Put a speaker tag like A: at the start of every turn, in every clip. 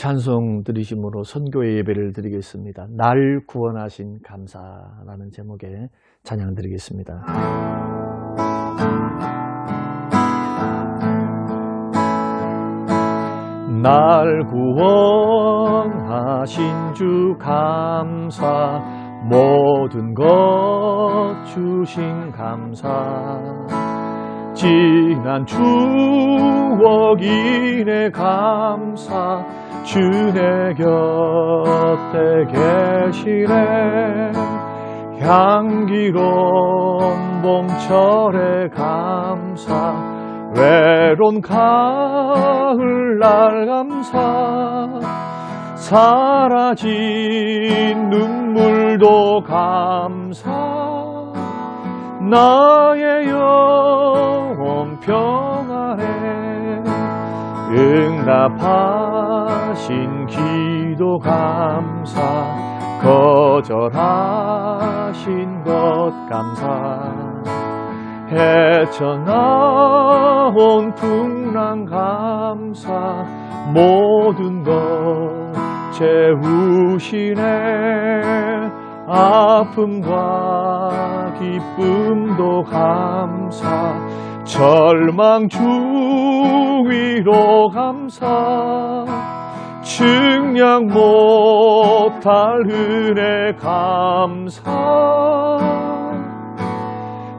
A: 찬송 들으심으로 선교의 예배를 드리겠습니다. 날 구원하신 감사라는 제목의 찬양 드리겠습니다. 날 구원하신 주 감사, 모든 것 주신 감사, 지난 추억이네 감사, 주 내 곁에 계시네. 향기로운 봄철에 감사, 외로운 가을날 감사, 사라진 눈물도 감사, 나의 영혼 평안에 응답하신 기도 감사, 거절하신 것 감사, 헤쳐나온 풍랑 감사, 모든 것 채우시네. 아픔과 기쁨도 감사, 절망 주위로 감사, 측량 못할 은혜 감사,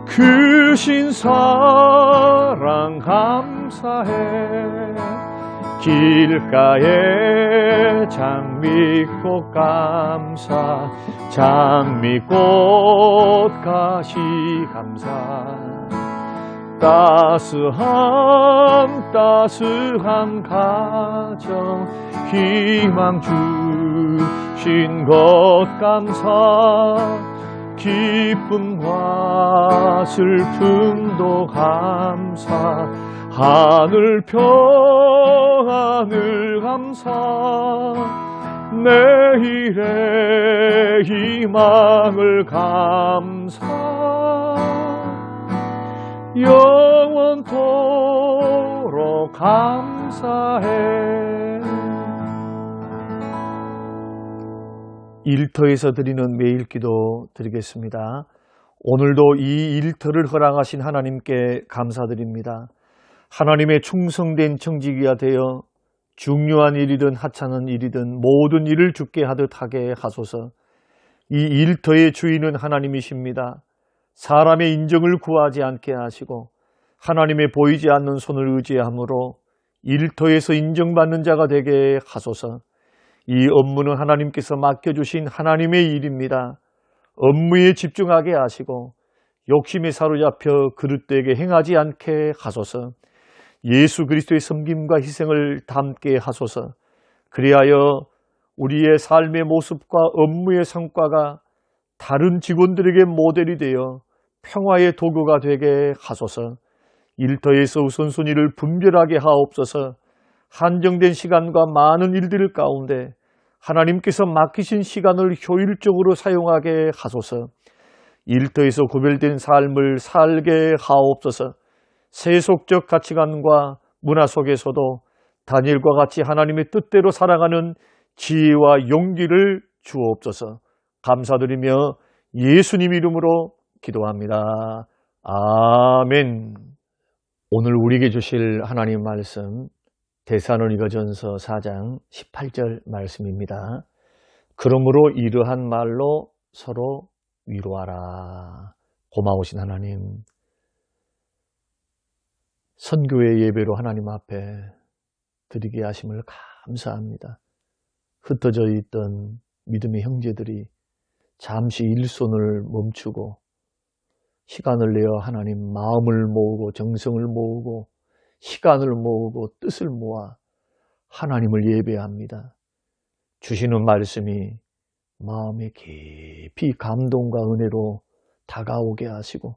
A: 크신 사랑 감사해. 길가에 장미꽃 감사, 장미꽃 가시 감사, 따스한 가정 희망 주신 것 감사, 기쁨과 슬픔도 감사, 하늘 평안을 감사, 내일의 희망을 감사, 영원토록 감사해. 일터에서 드리는 매일기도 드리겠습니다. 오늘도 이 일터를 허락하신 하나님께 감사드립니다. 하나님의 충성된 청지기가 되어 중요한 일이든 하찮은 일이든 모든 일을 주께 하듯 하게 하소서. 이 일터의 주인은 하나님이십니다. 사람의 인정을 구하지 않게 하시고 하나님의 보이지 않는 손을 의지함으로 일터에서 인정받는 자가 되게 하소서. 이 업무는 하나님께서 맡겨주신 하나님의 일입니다. 업무에 집중하게 하시고 욕심에 사로잡혀 그릇되게 행하지 않게 하소서. 예수 그리스도의 섬김과 희생을 담게 하소서. 그리하여 우리의 삶의 모습과 업무의 성과가 다른 직원들에게 모델이 되어 평화의 도구가 되게 하소서. 일터에서 우선순위를 분별하게 하옵소서. 한정된 시간과 많은 일들 가운데 하나님께서 맡기신 시간을 효율적으로 사용하게 하소서. 일터에서 구별된 삶을 살게 하옵소서. 세속적 가치관과 문화 속에서도 다니엘과 같이 하나님의 뜻대로 살아가는 지혜와 용기를 주옵소서. 감사드리며 예수님 이름으로 기도합니다. 아멘. 오늘 우리에게 주실 하나님 말씀 데살로니가전서 4장 18절 말씀입니다. 그러므로 이러한 말로 서로 위로하라. 고마우신 하나님, 선교의 예배로 하나님 앞에 드리게 하심을 감사합니다. 흩어져 있던 믿음의 형제들이 잠시 일손을 멈추고 시간을 내어 하나님 마음을 모으고 정성을 모으고 시간을 모으고 뜻을 모아 하나님을 예배합니다. 주시는 말씀이 마음에 깊이 감동과 은혜로 다가오게 하시고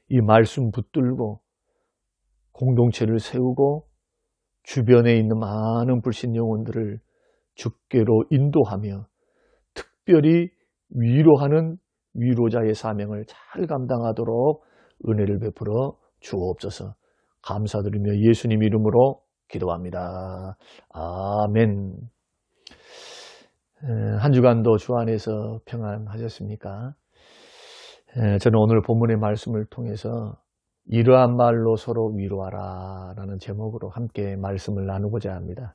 A: 이 말씀 붙들고 공동체를 세우고 주변에 있는 많은 불신 영혼들을 주께로 인도하며 특별히 위로하는 위로자의 사명을 잘 감당하도록 은혜를 베풀어 주옵소서. 감사드리며 예수님 이름으로 기도합니다. 아멘. 한 주간도 주 안에서 평안하셨습니까? 저는 오늘 본문의 말씀을 통해서 이러한 말로 서로 위로하라 라는 제목으로 함께 말씀을 나누고자 합니다.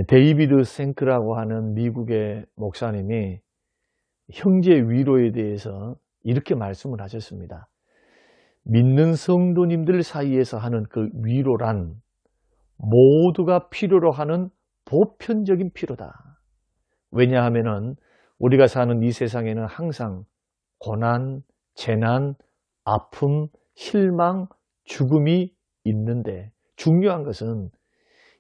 A: 데이비드 생크라고 하는 미국의 목사님이 형제 위로에 대해서 이렇게 말씀을 하셨습니다. 믿는 성도님들 사이에서 하는 그 위로란 모두가 필요로 하는 보편적인 필요다. 왜냐하면은 우리가 사는 이 세상에는 항상 고난, 재난, 아픔, 실망, 죽음이 있는데 중요한 것은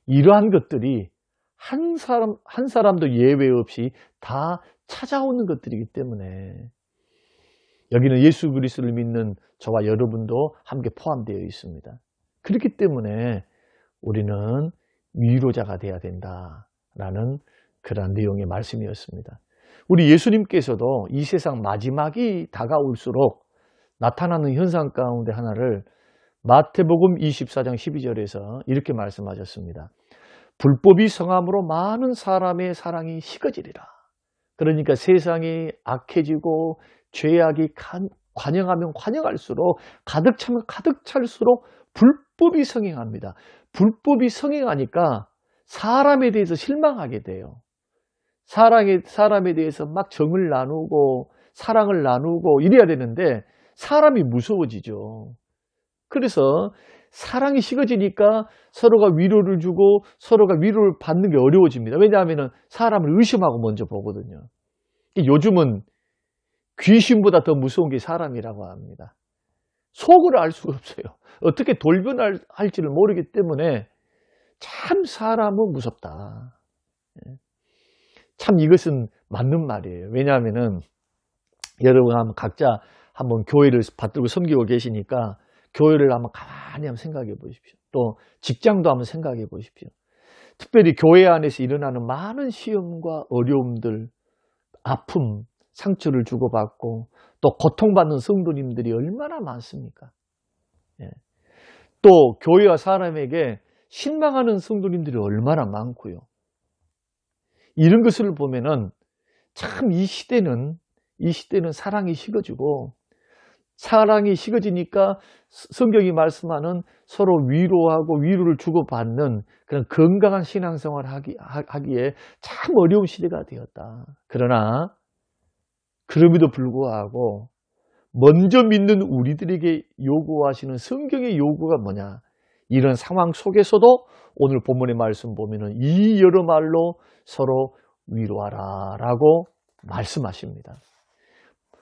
A: 이러한 것들이 한 사람도 예외 없이 다 찾아오는 것들이기 때문에 여기는 예수 그리스도를 믿는 저와 여러분도 함께 포함되어 있습니다. 그렇기 때문에 우리는 위로자가 되어야 된다라는 그런 내용의 말씀이었습니다. 우리 예수님께서도 이 세상 마지막이 다가올수록 나타나는 현상 가운데 하나를 마태복음 24장 12절에서 이렇게 말씀하셨습니다. 불법이 성함으로 많은 사람의 사랑이 식어지리라. 그러니까 세상이 악해지고 죄악이 관영하면 관영할수록 가득 차면 가득 찰수록 불법이 성행합니다. 불법이 성행하니까 사람에 대해서 실망하게 돼요. 사람에 대해서 막 정을 나누고 사랑을 나누고 이래야 되는데 사람이 무서워지죠. 그래서 사랑이 식어지니까 서로가 위로를 주고 서로가 위로를 받는 게 어려워집니다. 왜냐하면 사람을 의심하고 먼저 보거든요. 요즘은 귀신보다 더 무서운 게 사람이라고 합니다. 속을 알 수가 없어요. 어떻게 돌변할지를 모르기 때문에 참 사람은 무섭다. 참 이것은 맞는 말이에요. 왜냐하면은 여러분 각자 한번 교회를 받들고 섬기고 계시니까 교회를 한번 가만히 한번 생각해 보십시오. 또 직장도 한번 생각해 보십시오. 특별히 교회 안에서 일어나는 많은 시험과 어려움들, 아픔, 상처를 주고받고 또 고통받는 성도님들이 얼마나 많습니까? 또 교회와 사람에게 실망하는 성도님들이 얼마나 많고요. 이런 것을 보면은 참 이 시대는 사랑이 식어지고 사랑이 식어지니까 성경이 말씀하는 서로 위로하고 위로를 주고받는 그런 건강한 신앙생활을 하기에 참 어려운 시대가 되었다. 그러나 그럼에도 불구하고 먼저 믿는 우리들에게 요구하시는 성경의 요구가 뭐냐? 이런 상황 속에서도 오늘 본문의 말씀 보면은 이 여러 말로 서로 위로하라 라고 말씀하십니다.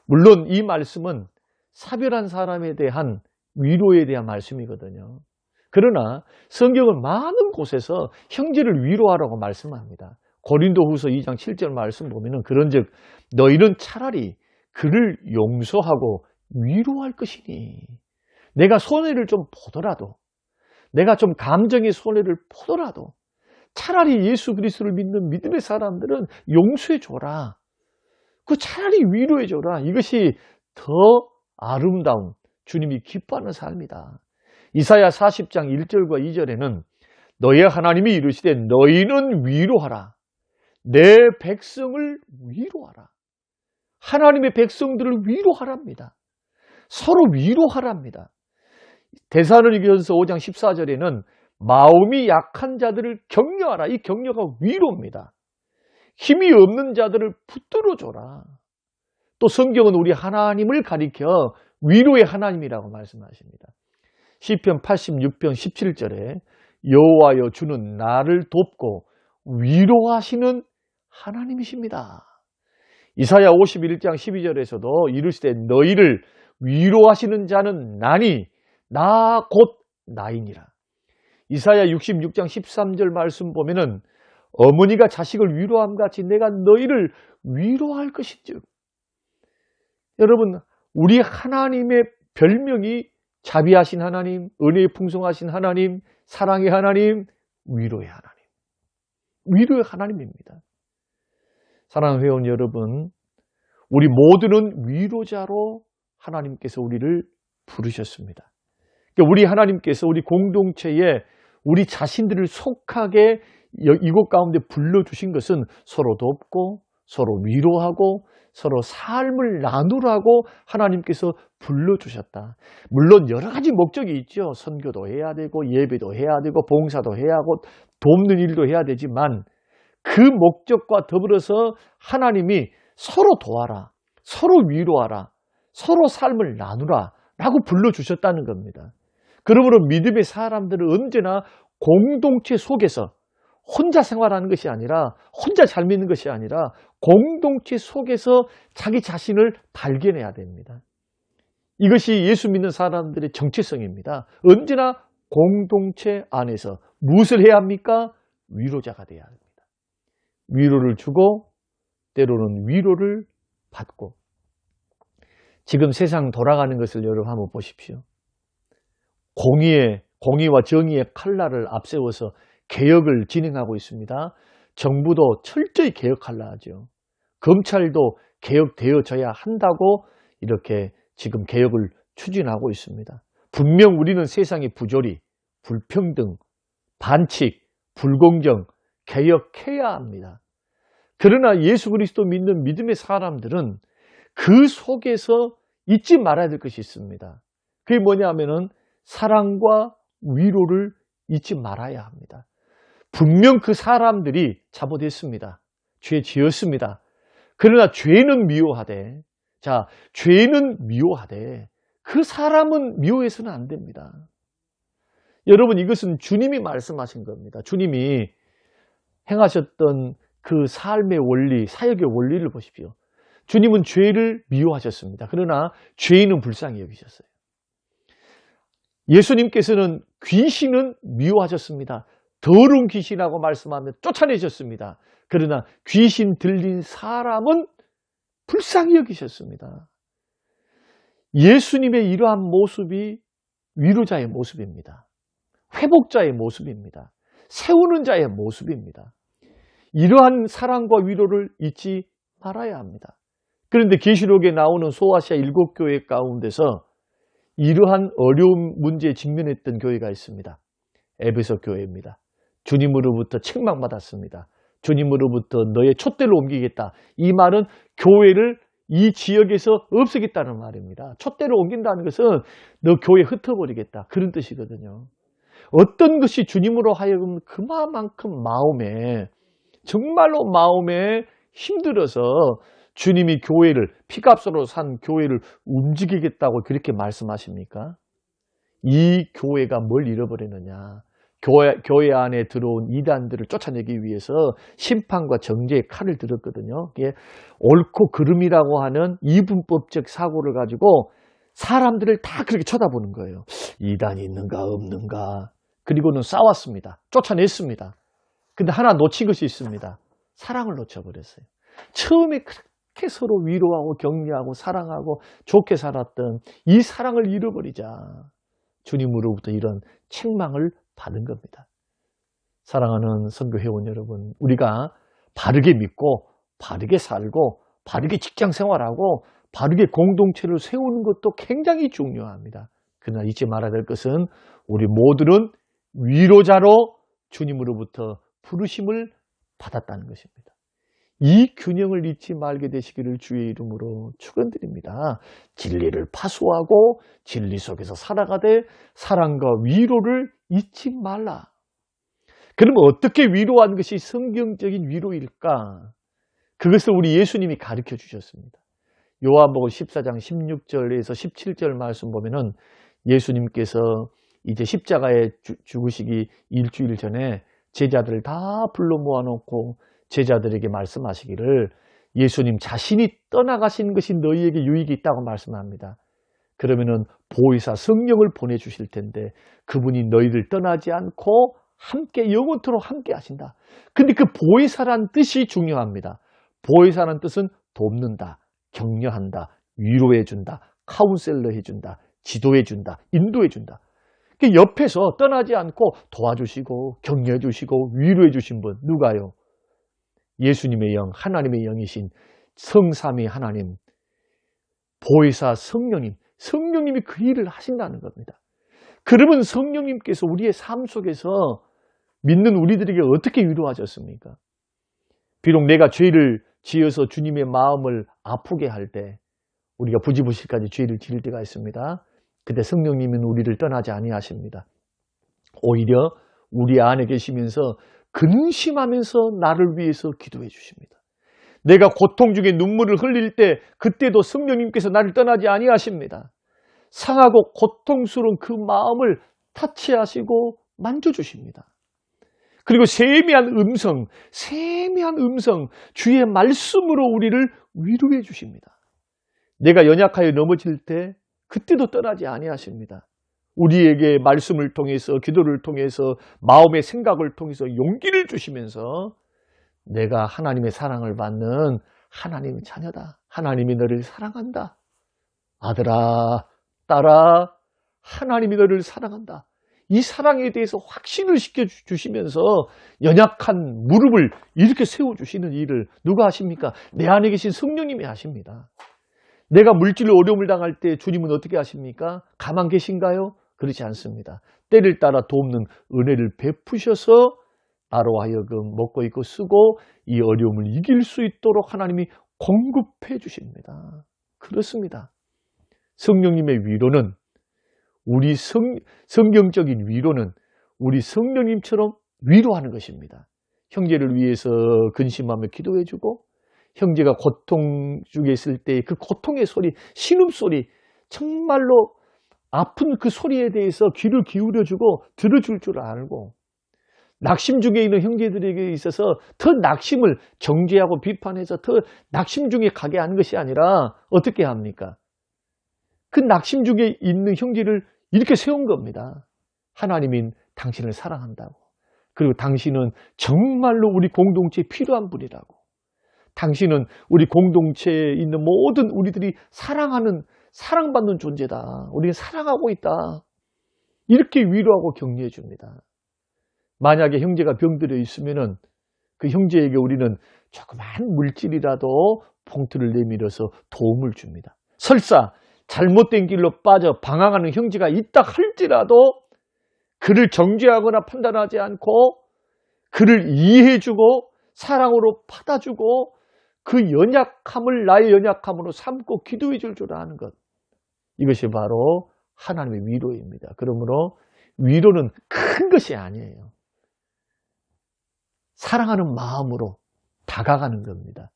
A: 물론 이 말씀은 사별한 사람에 대한 위로에 대한 말씀이거든요. 그러나 성경은 많은 곳에서 형제를 위로하라고 말씀합니다. 고린도후서 2장 7절 말씀 보면은 그런즉 너희는 차라리 그를 용서하고 위로할 것이니 내가 손해를 좀 보더라도 내가 좀 감정의 손해를 보더라도 차라리 예수 그리스도를 믿는 믿음의 사람들은 용서해 줘라. 그 차라리 위로해 줘라. 이것이 더 아름다운 주님이 기뻐하는 삶이다. 이사야 40장 1절과 2절에는 너의 하나님이 이르시되 너희는 위로하라. 내 백성을 위로하라. 하나님의 백성들을 위로하랍니다. 서로 위로하랍니다. 데살로니가전서 5장 14절에는 마음이 약한 자들을 격려하라. 이 격려가 위로입니다. 힘이 없는 자들을 붙들어줘라. 또 성경은 우리 하나님을 가리켜 위로의 하나님이라고 말씀하십니다. 시편 86편 17절에 여호와여 주는 나를 돕고 위로하시는 하나님이십니다. 이사야 51장 12절에서도 이르시되 너희를 위로하시는 자는 나니 나 곧 나이니라. 이사야 66장 13절 말씀 보면은 어머니가 자식을 위로함 같이 내가 너희를 위로할 것인즉. 여러분 우리 하나님의 별명이 자비하신 하나님, 은혜에 풍성하신 하나님, 사랑의 하나님, 위로의 하나님. 위로의 하나님입니다. 사랑하는 회원 여러분, 우리 모두는 위로자로 하나님께서 우리를 부르셨습니다. 우리 하나님께서 우리 공동체에 우리 자신들을 속하게 이곳 가운데 불러주신 것은 서로 돕고 서로 위로하고 서로 삶을 나누라고 하나님께서 불러주셨다. 물론 여러 가지 목적이 있죠. 선교도 해야 되고 예배도 해야 되고 봉사도 해야 하고 돕는 일도 해야 되지만 그 목적과 더불어서 하나님이 서로 도와라, 서로 위로하라, 서로 삶을 나누라 라고 불러주셨다는 겁니다. 그러므로 믿음의 사람들은 언제나 공동체 속에서 혼자 생활하는 것이 아니라, 혼자 잘 믿는 것이 아니라 공동체 속에서 자기 자신을 발견해야 됩니다. 이것이 예수 믿는 사람들의 정체성입니다. 언제나 공동체 안에서 무엇을 해야 합니까? 위로자가 돼야 합니다. 위로를 주고 때로는 위로를 받고. 지금 세상 돌아가는 것을 여러분 한번 보십시오. 공의와 정의의 칼날을 앞세워서 개혁을 진행하고 있습니다. 정부도 철저히 개혁하려 하죠. 검찰도 개혁되어져야 한다고 이렇게 지금 개혁을 추진하고 있습니다. 분명 우리는 세상의 부조리, 불평등, 반칙, 불공정 개혁해야 합니다. 그러나 예수 그리스도 믿는 믿음의 사람들은 그 속에서 잊지 말아야 될 것이 있습니다. 그게 뭐냐면은 사랑과 위로를 잊지 말아야 합니다. 분명 그 사람들이 잘못했습니다. 죄 지었습니다. 그러나 죄는 미워하되, 죄는 미워하되 그 사람은 미워해서는 안 됩니다. 여러분, 이것은 주님이 말씀하신 겁니다. 주님이 행하셨던 그 삶의 원리, 사역의 원리를 보십시오. 주님은 죄를 미워하셨습니다. 그러나 죄인은 불쌍히 여기셨어요. 예수님께서는 귀신은 미워하셨습니다. 더러운 귀신이라고 말씀하며 쫓아내셨습니다. 그러나 귀신 들린 사람은 불쌍히 여기셨습니다. 예수님의 이러한 모습이 위로자의 모습입니다. 회복자의 모습입니다. 세우는 자의 모습입니다. 이러한 사랑과 위로를 잊지 말아야 합니다. 그런데 계시록에 나오는 소아시아 7교회 가운데서 이러한 어려운 문제에 직면했던 교회가 있습니다. 에베소 교회입니다. 주님으로부터 책망받았습니다. 주님으로부터 너의 촛대를 옮기겠다. 이 말은 교회를 이 지역에서 없애겠다는 말입니다. 촛대를 옮긴다는 것은 너 교회 흩어버리겠다. 그런 뜻이거든요. 어떤 것이 주님으로 하여금 그만큼 마음에, 정말로 마음에 힘들어서 주님이 교회를, 피값으로 산 교회를 움직이겠다고 그렇게 말씀하십니까? 이 교회가 뭘 잃어버리느냐? 교회 안에 들어온 이단들을 쫓아내기 위해서 심판과 정죄의 칼을 들었거든요. 이게 옳고 그름이라고 하는 이분법적 사고를 가지고 사람들을 다 그렇게 쳐다보는 거예요. 이단이 있는가 없는가. 그리고는 싸웠습니다. 쫓아냈습니다. 근데 하나 놓친 것이 있습니다. 사랑을 놓쳐버렸어요. 처음에 그렇게 서로 위로하고 격려하고 사랑하고 좋게 살았던 이 사랑을 잃어버리자. 주님으로부터 이런 책망을 받은 겁니다. 사랑하는 선교 회원 여러분, 우리가 바르게 믿고 바르게 살고 바르게 직장 생활하고 바르게 공동체를 세우는 것도 굉장히 중요합니다. 그러나 잊지 말아야 될 것은 우리 모두는 위로자로 주님으로부터 부르심을 받았다는 것입니다. 이 균형을 잊지 말게 되시기를 주의 이름으로 축원드립니다. 진리를 파수하고 진리 속에서 살아가되 사랑과 위로를 잊지 말라. 그러면 어떻게 위로하는 것이 성경적인 위로일까? 그것을 우리 예수님이 가르쳐 주셨습니다. 요한복음 14장 16절에서 17절 말씀 보면은 예수님께서 이제 십자가에 죽으시기 일주일 전에 제자들을 다 불러 모아놓고 제자들에게 말씀하시기를 예수님 자신이 떠나가신 것이 너희에게 유익이 있다고 말씀합니다. 그러면은 보혜사 성령을 보내주실 텐데 그분이 너희를 떠나지 않고 함께 영원토록 함께 하신다. 근데 그 보혜사란 뜻이 중요합니다. 보혜사란 뜻은 돕는다, 격려한다, 위로해준다, 카운셀러 해준다, 지도해준다, 인도해준다. 그 옆에서 떠나지 않고 도와주시고 격려해주시고 위로해주신 분 누가요? 예수님의 영, 하나님의 영이신 성삼위 하나님, 보혜사 성령님, 성령님이 그 일을 하신다는 겁니다. 그러면 성령님께서 우리의 삶 속에서 믿는 우리들에게 어떻게 위로하셨습니까? 비록 내가 죄를 지어서 주님의 마음을 아프게 할 때 우리가 부지부실까지 죄를 지을 때가 있습니다. 그때 성령님은 우리를 떠나지 아니하십니다. 오히려 우리 안에 계시면서 근심하면서 나를 위해서 기도해 주십니다. 내가 고통 중에 눈물을 흘릴 때 그때도 성령님께서 나를 떠나지 아니하십니다. 상하고 고통스러운 그 마음을 타치하시고 만져주십니다. 그리고 세미한 음성, 주의 말씀으로 우리를 위로해 주십니다. 내가 연약하여 넘어질 때 그때도 떠나지 아니하십니다. 우리에게 말씀을 통해서, 기도를 통해서, 마음의 생각을 통해서 용기를 주시면서 내가 하나님의 사랑을 받는 하나님의 자녀다. 하나님이 너를 사랑한다. 아들아, 딸아, 하나님이 너를 사랑한다. 이 사랑에 대해서 확신을 시켜주시면서 연약한 무릎을 이렇게 세워주시는 일을 누가 하십니까? 내 안에 계신 성령님이 하십니다. 내가 물질로 어려움을 당할 때 주님은 어떻게 하십니까? 가만 계신가요? 그렇지 않습니다. 때를 따라 돕는 은혜를 베푸셔서 나로 하여금 먹고 입고 쓰고 이 어려움을 이길 수 있도록 하나님이 공급해 주십니다. 그렇습니다. 성령님의 위로는 우리 성경적인 위로는 우리 성령님처럼 위로하는 것입니다. 형제를 위해서 근심하며 기도해주고 형제가 고통 중에 있을 때 그 고통의 소리, 신음소리, 정말로 아픈 그 소리에 대해서 귀를 기울여주고 들어줄 줄 알고 낙심 중에 있는 형제들에게 있어서 더 낙심을 정죄하고 비판해서 더 낙심 중에 가게 하는 것이 아니라 어떻게 합니까? 그 낙심 중에 있는 형제를 이렇게 세운 겁니다. 하나님인 당신을 사랑한다고. 그리고 당신은 정말로 우리 공동체에 필요한 분이라고. 당신은 우리 공동체에 있는 모든 우리들이 사랑받는 존재다. 우리는 사랑하고 있다. 이렇게 위로하고 격려해 줍니다. 만약에 형제가 병들어 있으면은 그 형제에게 우리는 조그만 물질이라도 봉투를 내밀어서 도움을 줍니다. 설사 잘못된 길로 빠져 방황하는 형제가 있다 할지라도 그를 정죄하거나 판단하지 않고 그를 이해해주고 사랑으로 받아주고 그 연약함을 나의 연약함으로 삼고 기도해 줄 아는 것. 이것이 바로 하나님의 위로입니다. 그러므로 위로는 큰 것이 아니에요. 사랑하는 마음으로 다가가는 겁니다.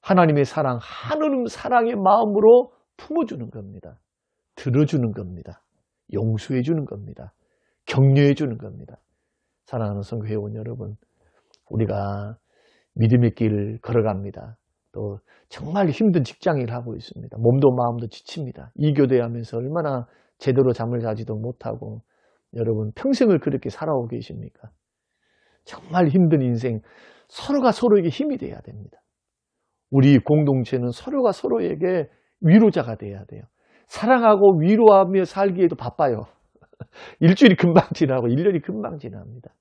A: 하나님의 사랑, 하느님 사랑의 마음으로 품어주는 겁니다. 들어주는 겁니다. 용서해주는 겁니다. 격려해주는 겁니다. 사랑하는 성도 회원 여러분, 우리가 믿음의 길을 걸어갑니다. 또 정말 힘든 직장일을 하고 있습니다. 몸도 마음도 지칩니다. 이교대하면서 얼마나 제대로 잠을 자지도 못하고 여러분 평생을 그렇게 살아오고 계십니까? 정말 힘든 인생, 서로가 서로에게 힘이 돼야 됩니다. 우리 공동체는 서로가 서로에게 위로자가 돼야 돼요. 사랑하고 위로하며 살기에도 바빠요. 일주일이 금방 지나고 1년이 금방 지납니다.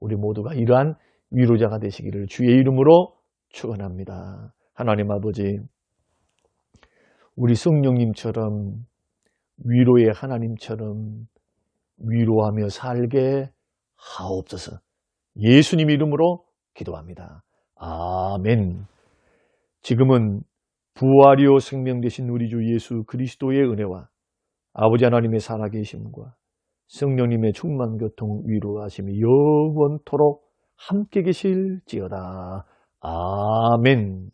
A: 우리 모두가 이러한 위로자가 되시기를 주의 이름으로 축원합니다. 하나님 아버지, 우리 성령님처럼 위로의 하나님처럼 위로하며 살게 하옵소서. 예수님 이름으로 기도합니다. 아멘. 지금은 부활이요 생명 되신 우리 주 예수 그리스도의 은혜와 아버지 하나님의 살아계심과 성령님의 충만 교통 위로하심이 영원토록 함께 계실지어다. 아멘.